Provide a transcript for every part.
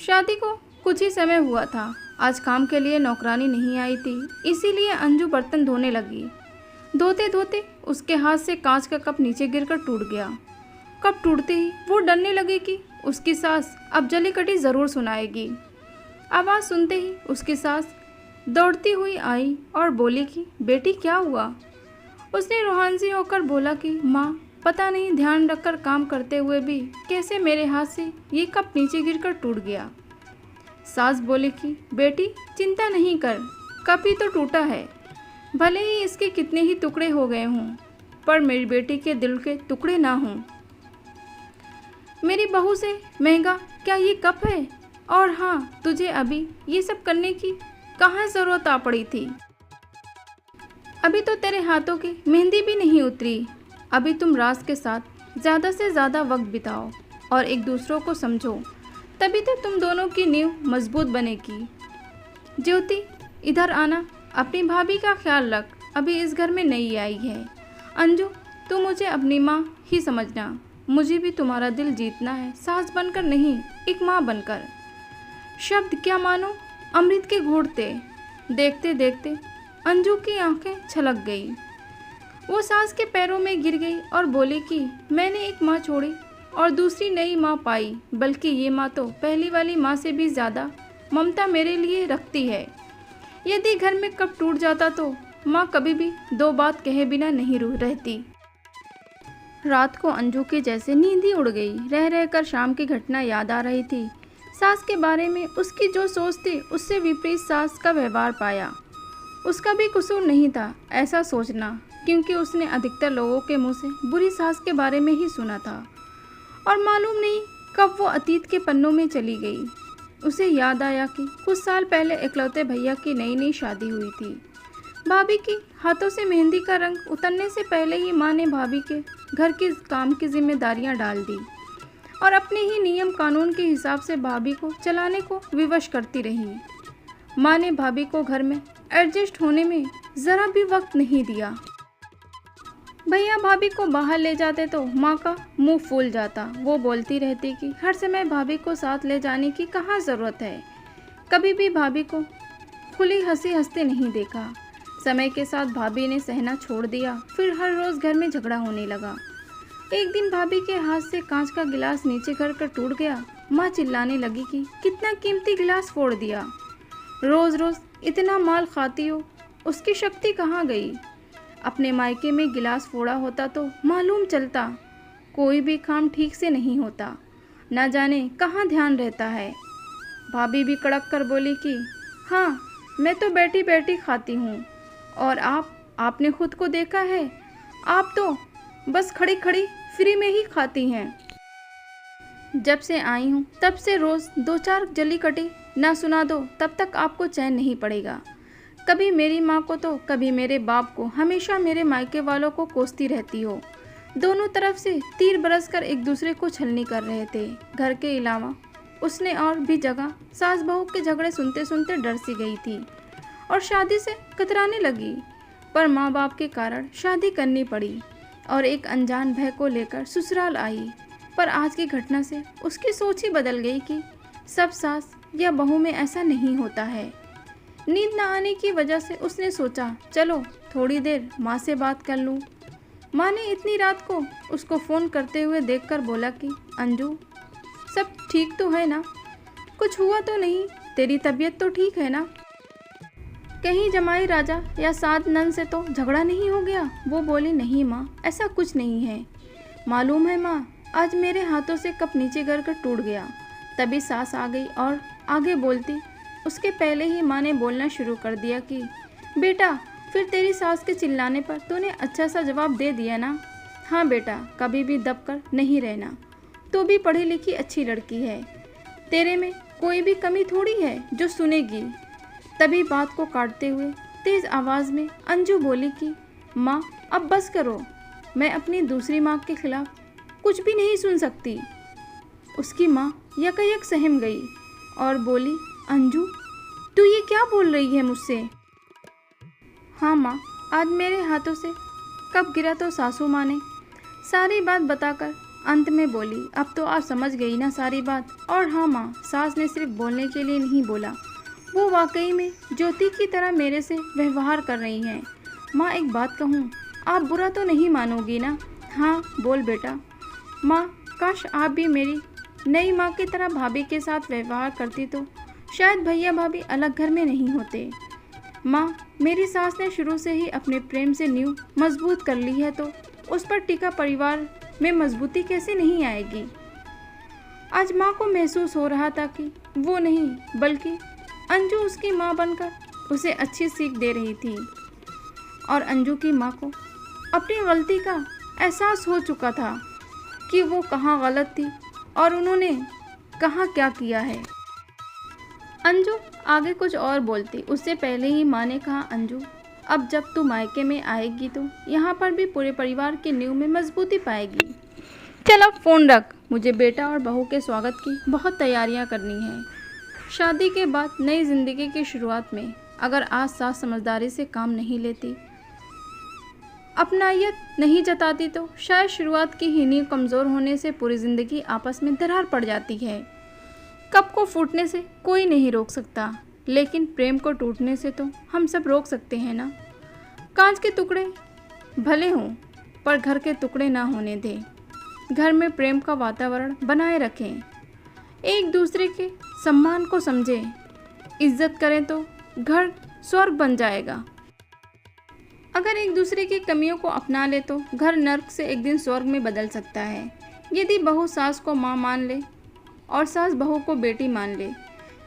शादी को कुछ ही समय हुआ था। आज काम के लिए नौकरानी नहीं आई थी, इसीलिए अंजू बर्तन धोने लगी। धोते धोते उसके हाथ से कांच का कप नीचे गिरकर टूट गया। कप टूटते ही वो डरने लगी कि उसकी सास अब जली कटी ज़रूर सुनाएगी। आवाज़ सुनते ही उसकी सास दौड़ती हुई आई और बोली कि बेटी क्या हुआ। उसने रूहानसी होकर बोला कि माँ, पता नहीं ध्यान रखकर काम करते हुए भी कैसे मेरे हाथ से ये कप नीचे गिरकर टूट गया। सास बोली कि बेटी चिंता नहीं कर, कप ही तो टूटा है, भले ही इसके कितने ही टुकड़े हो गए हों, पर मेरी बेटी के दिल के टुकड़े ना हों। मेरी बहू से महंगा क्या ये कप है। और हाँ, तुझे अभी ये सब करने की कहाँ ज़रूरत आ पड़ी थी। अभी तो तेरे हाथों की मेहंदी भी नहीं उतरी। अभी तुम राज के साथ ज़्यादा से ज़्यादा वक्त बिताओ और एक दूसरों को समझो, तभी तो तुम दोनों की नींव मजबूत बनेगी। ज्योति, इधर आना, अपनी भाभी का ख्याल रख, अभी इस घर में नई आई है। अंजू, तू मुझे अपनी माँ ही समझना, मुझे भी तुम्हारा दिल जीतना है, सास बनकर नहीं, एक माँ बनकर। शब्द क्या मानो अमृत के घोंटते। देखते देखते अंजू की आंखें छलक गई। वो सास के पैरों में गिर गई और बोली कि मैंने एक माँ छोड़ी और दूसरी नई माँ पाई, बल्कि ये माँ तो पहली वाली माँ से भी ज़्यादा ममता मेरे लिए रखती है। यदि घर में कब टूट जाता तो माँ कभी भी दो बात कहे बिना नहीं रहती। रात को अंजू की जैसे नींद ही उड़ गई। रह रहकर शाम की घटना याद आ रही थी। सास के बारे में उसकी जो सोच थी उससे विपरीत सास का व्यवहार पाया। उसका भी कसूर नहीं था ऐसा सोचना, क्योंकि उसने अधिकतर लोगों के मुंह से बुरी सास के बारे में ही सुना था और मालूम नहीं कब वो अतीत के पन्नों में चली गई। उसे याद आया कि कुछ साल पहले इकलौते भैया की नई नई शादी हुई थी। भाभी की हाथों से मेहंदी का रंग उतरने से पहले ही माँ ने भाभी के घर के काम की जिम्मेदारियां डाल दी और अपने ही नियम कानून के हिसाब से भाभी को चलाने को विवश करती रही। माँ ने भाभी को घर में एडजस्ट होने में ज़रा भी वक्त नहीं दिया। भैया भाभी को बाहर ले जाते तो माँ का मुंह फूल जाता। वो बोलती रहती कि हर समय भाभी को साथ ले जाने की कहाँ ज़रूरत है। कभी भी भाभी को खुली हंसी हंसते नहीं देखा। समय के साथ भाभी ने सहना छोड़ दिया, फिर हर रोज़ घर में झगड़ा होने लगा। एक दिन भाभी के हाथ से कांच का गिलास नीचे गिर कर टूट गया। माँ चिल्लाने लगी कि कितना कीमती गिलास फोड़ दिया, रोज़ रोज़ इतना माल खाती हो, उसकी शक्ति कहाँ गई। अपने मायके में गिलास फोड़ा होता तो मालूम चलता, कोई भी काम ठीक से नहीं होता, ना जाने कहाँ ध्यान रहता है। भाभी भी कड़क कर बोली कि हाँ, मैं तो बैठी बैठी खाती हूँ और आपने खुद को देखा है, आप तो बस खड़ी खड़ी फ्री में ही खाती हैं। जब से आई हूँ तब से रोज़ दो चार जली कटी ना सुना दो तब तक आपको चैन नहीं पड़ेगा। कभी मेरी माँ को तो कभी मेरे बाप को, हमेशा मेरे मायके वालों को कोसती रहती हो। दोनों तरफ से तीर बरस कर एक दूसरे को छलनी कर रहे थे। घर के अलावा उसने और भी जगह सास बहू के झगड़े सुनते सुनते डर सी गई थी और शादी से कतराने लगी। पर माँ बाप के कारण शादी करनी पड़ी और एक अनजान भय को लेकर ससुराल आई। पर आज की घटना से उसकी सोच ही बदल गई कि सब सास या बहू में ऐसा नहीं होता है। नींद न आने की वजह से उसने सोचा चलो थोड़ी देर माँ से बात कर लूँ। माँ ने इतनी रात को उसको फ़ोन करते हुए देखकर बोला कि अंजू, सब ठीक तो है ना, कुछ हुआ तो नहीं, तेरी तबीयत तो ठीक है ना, कहीं जमाई राजा या सात नन से तो झगड़ा नहीं हो गया। वो बोली नहीं माँ, ऐसा कुछ नहीं है। मालूम है माँ, आज मेरे हाथों से कप नीचे गिर कर टूट गया। तभी सास आ गई और आगे बोलती उसके पहले ही माँ ने बोलना शुरू कर दिया कि बेटा, फिर तेरी सास के चिल्लाने पर तूने अच्छा सा जवाब दे दिया ना। हाँ बेटा, कभी भी दब कर नहीं रहना, तू भी पढ़ी लिखी अच्छी लड़की है, तेरे में कोई भी कमी थोड़ी है जो सुनेगी। तभी बात को काटते हुए तेज़ आवाज़ में अंजू बोली कि माँ अब बस करो, मैं अपनी दूसरी माँ के खिलाफ कुछ भी नहीं सुन सकती। उसकी माँ यकायक सहम गई और बोली अंजू, तू ये क्या बोल रही है मुझसे। हाँ माँ, आज मेरे हाथों से कब गिरा तो सासू माँ ने सारी बात बताकर अंत में बोली, अब तो आप समझ गई ना सारी बात। और हाँ माँ, सास ने सिर्फ बोलने के लिए नहीं बोला, वो वाकई में ज्योति की तरह मेरे से व्यवहार कर रही हैं। माँ एक बात कहूँ, आप बुरा तो नहीं मानोगी ना? हाँ बोल बेटा। माँ, काश आप भी मेरी नई माँ की तरह भाभी के साथ व्यवहार करती तो शायद भैया भाभी अलग घर में नहीं होते। माँ, मेरी सास ने शुरू से ही अपने प्रेम से नींव मजबूत कर ली है, तो उस पर टिका परिवार में मजबूती कैसे नहीं आएगी? आज माँ को महसूस हो रहा था कि वो नहीं बल्कि अंजू उसकी माँ बनकर उसे अच्छी सीख दे रही थी। और अंजू की माँ को अपनी गलती का एहसास हो चुका था कि वो कहाँ गलत थी और उन्होंने कहाँ क्या किया है। अंजू आगे कुछ और बोलती, उससे पहले ही माँ ने कहा, अंजू अब जब तू मायके में आएगी तो यहाँ पर भी पूरे परिवार की नींव में मजबूती पाएगी। चल अब फ़ोन रख, मुझे बेटा और बहू के स्वागत की बहुत तैयारियाँ करनी हैं। शादी के बाद नई ज़िंदगी की शुरुआत में अगर आज सास समझदारी से काम नहीं लेती, अपनायत नहीं जताती तो शायद शुरुआत की ही नींव कमज़ोर होने से पूरी ज़िंदगी आपस में दरार पड़ जाती है। कप को फूटने से कोई नहीं रोक सकता, लेकिन प्रेम को टूटने से तो हम सब रोक सकते हैं ना। कांच के टुकड़े भले हों पर घर के टुकड़े ना होने दें। घर में प्रेम का वातावरण बनाए रखें, एक दूसरे के सम्मान को समझें, इज्जत करें तो घर स्वर्ग बन जाएगा। अगर एक दूसरे की कमियों को अपना ले तो घर नर्क से एक दिन स्वर्ग में बदल सकता है। यदि बहू सास को माँ मान ले और सास बहू को बेटी मान ले,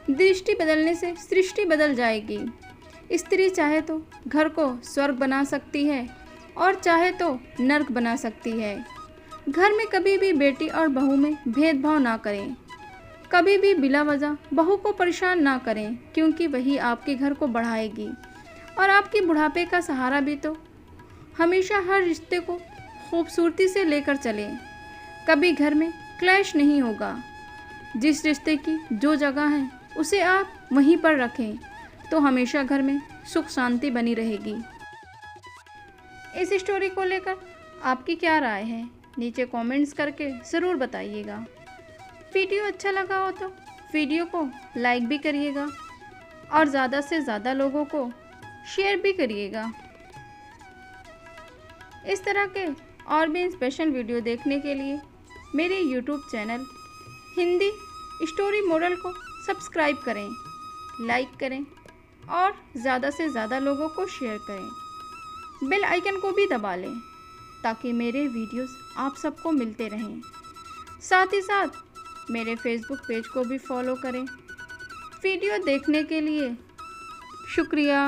दृष्टि बदलने से सृष्टि बदल जाएगी। स्त्री चाहे तो घर को स्वर्ग बना सकती है और चाहे तो नर्क बना सकती है। घर में कभी भी बेटी और बहू में भेदभाव ना करें, कभी भी बिला वजह बहू को परेशान ना करें, क्योंकि वही आपके घर को बढ़ाएगी और आपके बुढ़ापे का सहारा भी। तो हमेशा हर रिश्ते को खूबसूरती से लेकर चलें, कभी घर में क्लैश नहीं होगा। जिस रिश्ते की जो जगह है उसे आप वहीं पर रखें तो हमेशा घर में सुख शांति बनी रहेगी। इस स्टोरी को लेकर आपकी क्या राय है, नीचे कमेंट्स करके ज़रूर बताइएगा। वीडियो अच्छा लगा हो तो वीडियो को लाइक भी करिएगा और ज़्यादा से ज़्यादा लोगों को शेयर भी करिएगा। इस तरह के और भी स्पेशल वीडियो देखने के लिए मेरे YouTube channel Hindi story model को सब्सक्राइब करें, लाइक करें और ज़्यादा से ज़्यादा लोगों को शेयर करें। बेल आइकन को भी दबा लें ताकि मेरे वीडियोस आप सबको मिलते रहें। साथ ही साथ मेरे फेसबुक पेज को भी फॉलो करें। वीडियो देखने के लिए शुक्रिया।